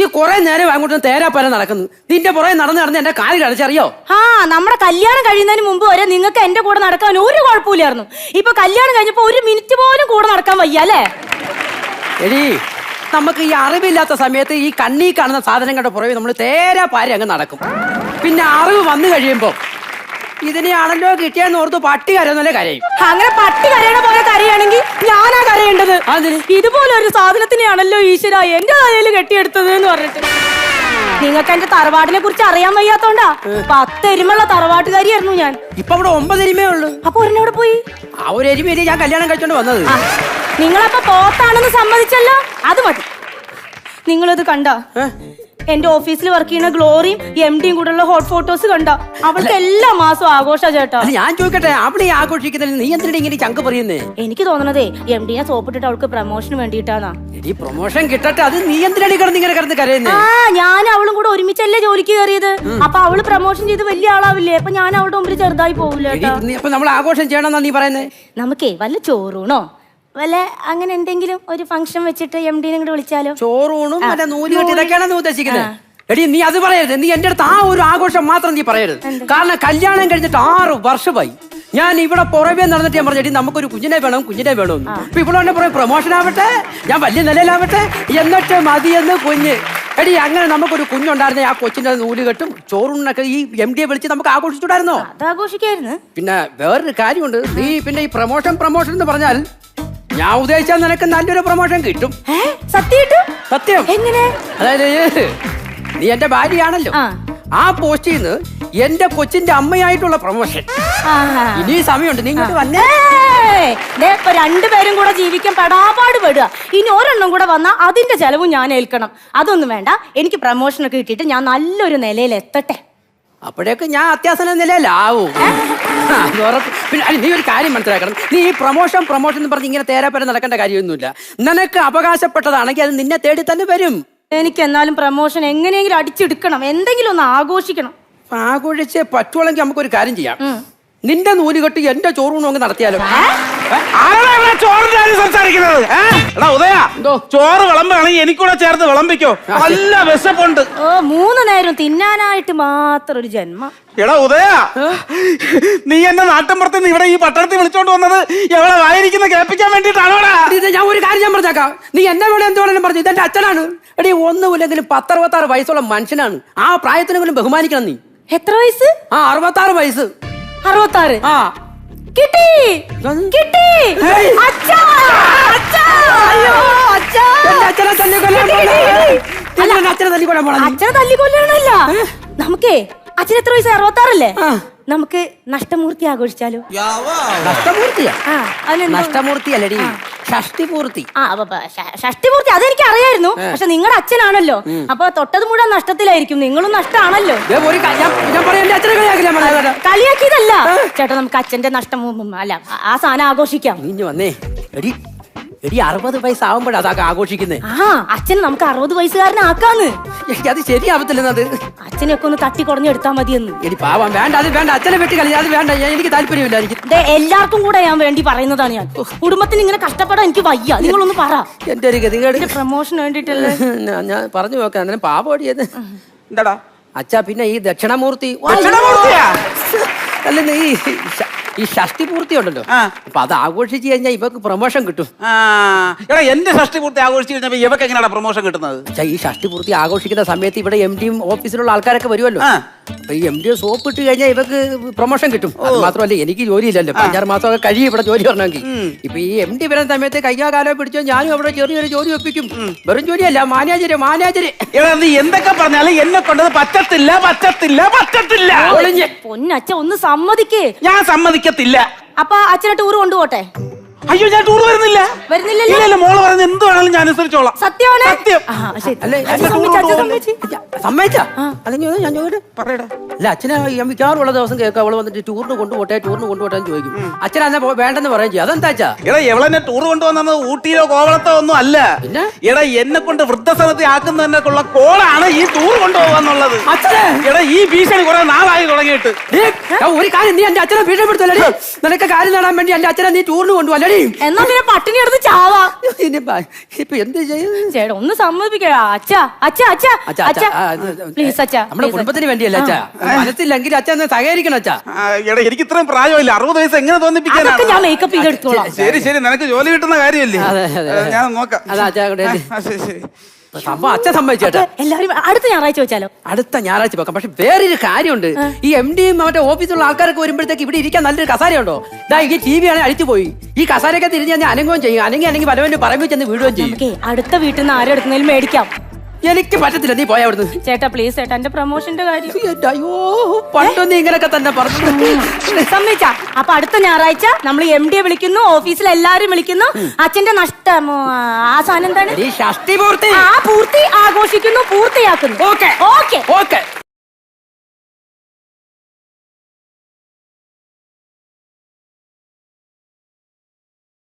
ഈ കുറെ നേരം അങ്ങോട്ട് തേരാപ്പര നടക്കുന്നു. നിന്റെ പുറകെ നടന്ന് നടന്ന് എന്റെ കാല് കഴിച്ചറിയോ? ആ നമ്മുടെ കല്യാണം കഴിയുന്നതിന് മുമ്പ് വരെ നിങ്ങൾക്ക് എന്റെ കൂടെ നടക്കാൻ ഒരു കുഴപ്പമില്ലായിരുന്നു. ഇപ്പൊ കല്യാണം കഴിഞ്ഞപ്പോ ഒരു മിനിറ്റ് പോലും കൂടെ നടക്കാൻ വയ്യ അല്ലേ? എടീ, നമുക്ക് ഈ അറിവില്ലാത്ത സമയത്ത് ഈ കണ്ണീ കാണുന്ന സാധനങ്ങളുടെ പുറകെ നമ്മൾ തേരാപ്പാര അങ്ങ് നടക്കും. പിന്നെ അറിവ് വന്നു കഴിയുമ്പോ ഇതിനെയാണല്ലോ കിട്ടിയെന്ന് ഓർത്ത് പട്ടി കരയുന്നല്ലേ കരയും. അങ്ങനെ പട്ടി കരയണ പോലെ കരയാണെങ്കിൽ ഞാനാ കരയേണ്ടത്. ഇതുപോലെ ഒരു സാധനത്തിനെയാണല്ലോ ഈശ്വര എന്റെ തലയിൽ കെട്ടിയെടുത്തത് എന്ന് പറഞ്ഞിട്ട്. നിങ്ങൾക്ക് എന്റെ തറവാടിനെ കുറിച്ച് അറിയാൻ വയ്യാത്തോണ്ടാ. 10 എരുമുള്ള തറവാട്ടുകാരിയായിരുന്നു ഞാൻ. ഇപ്പൊ ഇവിടെ 9 എരുമേ ഉള്ളു. അപ്പൊ ഒരെണ്ണോടെ പോയി. ആ ഒരു എരുമയില് ഞാൻ കല്യാണം കഴിച്ചോണ്ട് വന്നത്. നിങ്ങളപ്പോ പോത്താണെന്ന് സമ്മതിച്ചല്ലോ, അത് മതി. നിങ്ങളിത് കണ്ട എന്റെ ഓഫീസിൽ വർക്ക് ചെയ്യുന്ന ഗ്ലോറിയും MDയും കൂടെ ഉള്ള ഹോട്ട് ഫോട്ടോസ് കണ്ട? അവൾക്ക് എല്ലാ മാസവും ആഘോഷ ചേട്ടാ. ഞാൻ ചോദിക്കട്ടെ, അവിടെ ആഘോഷിക്കുന്നതിൽ നീ എന്തിനാ ഇങ്ങനെ ചങ്ക് പറയുന്നേ? എനിക്ക് തോന്നണതേ MDനെ സോപ്പിട്ടിട്ട് അവൾക്ക് പ്രൊമോഷന് വേണ്ടിയിട്ടാന്നാ. ഈ പ്രൊമോഷൻ കിട്ടട്ടെ, അത് നീ എന്തിനാണ് കിടന്ന് ഇങ്ങനെ കിടന്ന് കരയുന്നേ? ഞാൻ അവളും കൂടെ ഒരുമിച്ചല്ലേ ജോലിക്ക് കയറിയത്. അപ്പൊ അവള് പ്രൊമോഷൻ ചെയ്ത് വലിയ ആളാവില്ലേ? അപ്പൊ ഞാൻ അവളുടെ മുമ്പിൽ ചെറുതായി പോവില്ലേ? അപ്പൊ നമ്മൾ ആഘോഷം ചെയ്യണമെന്നാ നീ പറയുന്നേ? നമുക്കേ വല്ല ചോറൂണോ വല്ല അങ്ങനെ എന്തെങ്കിലും ഒരു ഫംഗ്ഷൻ വെച്ചിട്ട് MDനെ കൂടെ വിളിച്ചാലോ? ചോറൂണും മറ്റേ നൂല് കെട്ടി ഇതൊക്കെയാണ് നീ ഉദ്ദേശിക്കുന്നത്? എടി, നീ അത് പറയരുത്. നീ എന്റെ അടുത്ത് ആ ഒരു ആഘോഷം മാത്രം നീ പറയരുത്. കാരണം കല്യാണം കഴിഞ്ഞിട്ട് 6 വർഷമായി ഞാൻ ഇവിടെ പുറമേ നടന്നിട്ട് ഞാൻ പറഞ്ഞു, നമുക്കൊരു കുഞ്ഞിനെ വേണം ഇപ്പൊ ഇവിടെ തന്നെ പുറമെ പ്രൊമോഷൻ ആവട്ടെ, ഞാൻ വലിയ നിലയിലാവട്ടെ, എന്നിട്ട് മതിയെന്ന് കുഞ്ഞ്. എടി, അങ്ങനെ നമുക്കൊരു കുഞ്ഞുണ്ടായിരുന്നേ, ആ കൊച്ചിന്റെ നൂല് കെട്ടും ചോറൂണൊക്കെ ഈ MDയെ വിളിച്ച് നമുക്ക് ആഘോഷിച്ചുണ്ടായിരുന്നോ? ആഘോഷിക്കായിരുന്നു. പിന്നെ വേറൊരു കാര്യമുണ്ട്. നീ പിന്നെ ഈ പ്രൊമോഷൻ എന്ന് പറഞ്ഞാൽ ഞാൻ ഉദ്ദേശിച്ചാൽ നിനക്ക് നല്ലൊരു പ്രൊമോഷൻ കിട്ടും. സത്യം. എങ്ങനെ? അതായത് നീ എന്റെ ഭാര്യയാണല്ലോ, ആ പോസ്റ്റിൽ നിന്ന് എന്റെ കൊച്ചിന്റെ അമ്മയായിട്ടുള്ള പ്രൊമോഷൻ. ഇനി സമയമുണ്ട്, നീ ഇങ്ങോട്ട് വന്നേ. രണ്ടുപേരും കൂടെ ജീവിക്കാൻ പെടാപാട് പെടുക. ഇനി ഒരെണ്ണം കൂടെ വന്നാ അതിന്റെ ചെലവും ഞാൻ ഏൽക്കണം. അതൊന്നും വേണ്ട, എനിക്ക് പ്രൊമോഷനൊക്കെ കിട്ടിയിട്ട് ഞാൻ നല്ലൊരു നിലയിൽ എത്തട്ടെ. അപ്പോഴേക്ക് ഞാൻ അത്യാസന നിലയിലാവും. പിന്നെ നീ ഒരു കാര്യം മനസ്സിലാക്കണം, നീ ഈ പ്രൊമോഷൻ എന്ന് പറഞ്ഞ് ഇങ്ങനെ തേരാപ്പര നടക്കേണ്ട കാര്യമൊന്നുമില്ല. നിനക്ക് അവകാശപ്പെട്ടതാണെങ്കിൽ അത് നിന്നെ തേടി തന്നെ വരും. എനിക്ക് എന്നാലും പ്രൊമോഷൻ എങ്ങനെയെങ്കിലും അടിച്ചെടുക്കണം, എന്തെങ്കിലും ഒന്ന് ആഘോഷിക്കണം. ആഘോഷിച്ചേ പറ്റുവാണെങ്കിൽ നമുക്കൊരു കാര്യം ചെയ്യാം. നിന്റെ നൂല് കെട്ടി എന്റെ ചോറൂണും അങ്ങ് നടത്തിയാലോ? ചോറ് വിളമ്പാണെങ്കിൽ എനിക്കൂടെ ചേർത്ത് വിളമ്പിക്കോ, നല്ല വിശപ്പുണ്ട്. 3 നേരം തിന്നാനായിട്ട് മാത്രം ഒരു ജന്മം. എടാ ഉദയ, നീ എന്നെ നാട്ടിൻപുറത്ത് നിന്ന് ഇവിടെ ഈ പട്ടണത്തിൽ വിളിച്ചോണ്ട് വന്നത് എവിടെ വായിരിക്കുന്ന കേൾപ്പിക്കാൻ വേണ്ടിട്ടാണോടാ? ഞാൻ ഒരു കാര്യം ഞാൻ പറഞ്ഞേക്കാം, നീ എന്നെ വേണം എന്ത് വേണമെങ്കിലും പറഞ്ഞു. ഇതെന്റെ അച്ഛനാണ്. എടീ, ഒന്നുമില്ലെങ്കിലും 10-66 വയസ്സുള്ള മനുഷ്യനാണ്. ആ പ്രായത്തിനെങ്കിലും ബഹുമാനിക്കണം നീ. എത്ര വയസ്സ്? 66 വയസ്സ്. 66? കിട്ടി. അച്ഛാ, അച്ഛനെ തല്ലിക്കൊല്ലാണല്ല. നമുക്കേ അച്ഛൻ എത്ര വയസ്സ്? 66 അല്ലേ? നമുക്ക് നഷ്ടമൂർത്തി ആഘോഷിച്ചാലോ? നഷ്ടമൂർത്തിയല്ലടി, ഷഷ്ടിപൂർത്തി. ഷഷ്ടിപൂർത്തി അതെനിക്ക് അറിയായിരുന്നു. പക്ഷെ നിങ്ങളുടെ അച്ഛനാണല്ലോ, അപ്പൊ തൊട്ടത് മുഴുവൻ നഷ്ടത്തിലായിരിക്കും. നിങ്ങളും നഷ്ടമാണല്ലോ. കളിയാക്കിയതല്ല ചേട്ടാ, നമുക്ക് അച്ഛന്റെ നഷ്ടം അല്ല ആ സാധനം ആഘോഷിക്കാം. വന്നേ എടി, 60 വയസ്സാവുമ്പോഴാ അതൊക്കെ ആഘോഷിക്കുന്നേ. അച്ഛൻ നമുക്ക് 60 വയസ്സുകാരനാക്കാന്ന്. അത് ശരിയാവത്തില്ലെന്നത്. അച്ഛനൊക്കെ ഒന്ന് തട്ടി കുറഞ്ഞെടുത്താ മതിയെന്ന്. എടി പാവം, വേണ്ട, അത് വേണ്ട. അച്ഛനെ വെട്ടി കളി, അത് വേണ്ട. എനിക്ക് താല്പര്യമില്ല. എനിക്ക് എല്ലാവർക്കും കൂടെ ഞാൻ വേണ്ടി പറയുന്നതാണ്. ഞാൻ കുടുംബത്തിന് ഇങ്ങനെ കഷ്ടപ്പെടാൻ എനിക്ക് വയ്യ. നിങ്ങളൊന്ന് പറ. എന്റെ ഒരു ഗതികേട് പ്രൊമോഷൻ വേണ്ടിട്ടല്ലേ ഞാൻ പറഞ്ഞു നോക്കാം. അന്നേരം പാവടിയത് എന്താടാ അച്ഛാ? പിന്നെ ഈ ദക്ഷിണമൂർത്തി അല്ല, ഈ ഷഷ്ടിപൂർത്തി ഉണ്ടല്ലോ, അപ്പൊ അത് ആഘോഷിച്ച് കഴിഞ്ഞാൽ ഇവക്ക് പ്രൊമോഷൻ കിട്ടും. എടാ, എന്റെ ഷഷ്ടിപൂർത്തി ആഘോഷിച്ച് കഴിഞ്ഞാൽ ഇവക്ക് എങ്ങനെയാണ് പ്രൊമോഷൻ കിട്ടുന്നത്? ഈ ഷഷ്ടിപൂർത്തി ആഘോഷിക്കുന്ന സമയത്ത് ഇവിടെ MDയും ഓഫീസിലുള്ള ആൾക്കാരൊക്കെ വരുമല്ലോ. അപ്പൊ ഈ MD സോപ്പ് ഇട്ട് കഴിഞ്ഞാൽ ഇവക്ക് പ്രൊമോഷൻ കിട്ടും. അത് മാത്രമല്ല, എനിക്ക് ജോലിയില്ലല്ലോ, 5-6 മാസമൊക്കെ കഴിയും ഇവിടെ ജോലി വരണമെങ്കിൽ. ഇപ്പൊ ഈ MD വരുന്ന സമയത്ത് കയ്യാ കാലോ പിടിച്ചോ ഞാനും അവിടെ ചെറിയൊരു ജോലി ഒപ്പിക്കും. വെറും ജോലിയല്ല, മാനേജര്. എടാ, നീ എന്തൊക്കെ പറഞ്ഞാലും എന്നെ കൊണ്ടത് പറ്റത്തില്ല. പൊന്നച്ഛ ഒന്ന് സമ്മതിക്കേ. ഞാൻ സമ്മതിക്കത്തില്ല. അപ്പൊ അച്ഛനെ ടൂർ കൊണ്ടുപോട്ടെ. അയ്യോ, ഞാൻ ടൂർ വരുന്നില്ല. മോള് പറയുന്നത് എന്ത് വേണമെങ്കിലും ഞാൻ അനുസരിച്ചോളാം. സത്യമാണ്. സമ്മതിച്ചാ? അല്ലെങ്കിൽ ഞാൻ ചോദിച്ചു പറയടാ. അല്ല, അച്ഛനെ മിക്കവാറുള്ള ദിവസം കേൾക്കാം അവള് വന്നിട്ട് ടൂറിന് കൊണ്ടുപോട്ടെ എന്ന് ചോദിക്കും. അച്ഛനെ വേണ്ടെന്ന് പറയും ചെയ്യും. അതെന്താ വെച്ചാ? എടാ, എവളെന്നെ ടൂർ കൊണ്ടുവന്നത് ഊട്ടിയിലോ കോവളത്തോ ഒന്നും അല്ല. എടാ, എന്നെ കൊണ്ട് വൃദ്ധസദനത്തിൽ ആക്കുന്നതിനൊക്കെയുള്ള കോളാണ് ഈ ടൂർ കൊണ്ടുപോകാന്നുള്ളത്. എടാ, ഈ ഭീഷണി കുറെ നാളായി തുടങ്ങിയിട്ട്. ഒരു കാര്യം, നീ എന്റെ അച്ഛനെ ഭീഷണിപ്പെടുത്തല്ലേ? നിനക്ക് കാര്യം നേടാൻ വേണ്ടി എന്റെ അച്ഛനെ നീ ടൂറിന് കൊണ്ടുപോകല്ലേ? ചെയ്യും. എന്നാ പിന്നെ പട്ടിണി എടുത്ത് ചാവാ. ഇപ്പൊ എന്ത് ചെയ്യും? ചേട്ടാ ഒന്ന് സമ്മതിപ്പിക്കാ. അച്ഛാ അച്ഛാ അച്ഛാ അച്ഛാ പ്ലീസ് അച്ഛാ. നമ്മുടെ കുടുംബത്തിന് വേണ്ടിയല്ല അച്ഛാ. മനസ്സില്ലെങ്കിൽ അച്ഛൻ സഹകരിക്കണം അച്ഛാ. എടാ എനിക്ക് ഇത്രയും പ്രായമില്ല, 60 വയസ്സ് എങ്ങനെ തോന്നിപ്പിക്കാനാ? അതൊക്കെ ഞാൻ മേക്കപ്പ് ചെയ്തെടുത്തോളാം. ശരി ശരി, നിനക്ക് ജോലി കിട്ടുന്ന കാര്യമല്ലേ? ഞാൻ നോക്കാം. അതാ അച്ഛാ. ശരി ശരി. സംഭവം അച്ഛൻ സമ്മതിച്ചേട്ടാ. എല്ലാരും അടുത്ത ഞായറാഴ്ച വെച്ചാലോ? അടുത്ത ഞായറാഴ്ച വെക്കാം. പക്ഷെ വേറൊരു കാര്യമുണ്ട്. ഈ MD മറ്റേ ഓഫീസിലുള്ള ആൾക്കാരൊക്കെ വരുമ്പോഴത്തേക്ക് ഇവിടെ ഇരിക്കാൻ നല്ലൊരു കസാരയുണ്ടോ? ഇതാ ഈ TV ആണെങ്കിൽ അടിച്ചു പോയി. ഈ കസാരയൊക്കെ തിരിഞ്ഞ് ഞാൻ അനങ്ങുകയും ചെയ്യും. അല്ലെങ്കിൽ പലവന്റെ പറമ്പിൽ ചെന്ന് വീടുകയും ചെയ്യും. അടുത്ത വീട്ടിൽ നിന്ന് ആരും എടുക്കുന്നതിൽ മേടിക്കാം. എനിക്ക് പറ്റത്തില്ല, നീ പോയാ അവിടുന്ന്. ചേട്ടാ പ്ലീസ് ചേട്ടാ, എന്റെ പ്രൊമോഷന്റെ കാര്യം. അയ്യോ പണ്ടൊന്നും ഇങ്ങനൊക്കെ തന്നെ പറഞ്ഞു. സമ്മതിച്ചാ? അപ്പൊ അടുത്ത ഞായറാഴ്ച നമ്മൾ MD വിളിക്കുന്നു, ഓഫീസിൽ എല്ലാരും വിളിക്കുന്നു. അച്ഛന്റെ നഷ്ടം ആ സാധനം എന്താണ്? ഷഷ്ടി പൂർത്തി ആ പൂർത്തി ആഘോഷിക്കുന്നു, പൂർത്തിയാക്കുന്നു. Okay okay okay.